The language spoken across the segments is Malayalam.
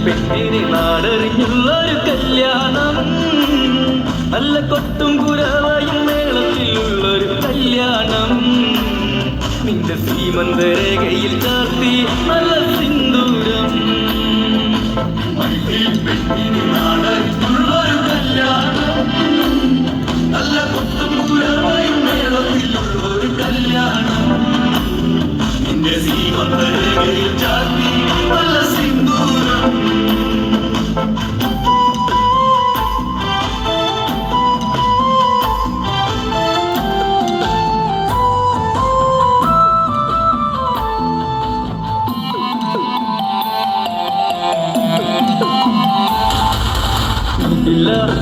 പെണ്ണിനെ നാടറിഞ്ഞുള്ളൊരു കല്യാണം, നല്ല കൊട്ടും കുരവയും മേളത്തിലുള്ളൊരു കല്യാണം. നിന്റെ സീമന്തരേഖയിൽ ചാർത്തി നല്ല സിന്ദൂരം. പെണ്ണിനെ നാടറിഞ്ഞുള്ളൊരു കല്യാണം, നല്ല കൊട്ടും കുരവയും മേളത്തിലുള്ളൊരു കല്യാണം. നിന്റെ സീമന്തരേഖയിൽ ചാർത്തി നല്ല സിന്ദൂരം.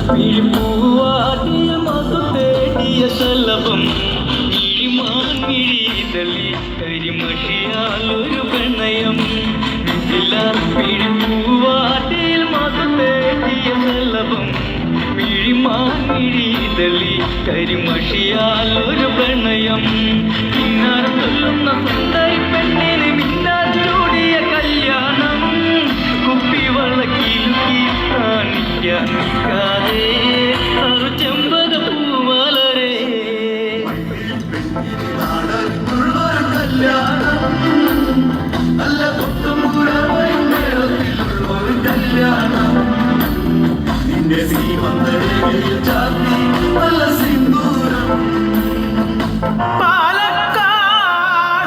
പിഴിപ്പൂവാടിയ മാസു തേടിയ ശലഭം, കിഴിമാൻകിഴിതളി കരിമഷിയാലൊരു പ്രണയം. പിഴിപ്പൂവാടിയ മാസു തേടിയ ശലഭം, കിഴിമാൻകിഴിതളി കരിമഷിയാലൊരു പ്രണയം. പിന്നാരം ചൊല്ലുന്ന സുന്ദരി പെണ്ണിന് മിന്നാലൂടിയ കല്യാണം, കുപ്പിവളക്കിലുക്കി കാണിക്കാൻ നിൽക്കാതെ ചെമ്പകപ്പൂവലരെ. കല്യാണം, നല്ല കൊട്ടും കുരവയും മേളത്തിലുള്ളൊരു കല്യാണം. നിന്റെ സീമന്തരേഖയിൽ ചാർത്തി നല്ല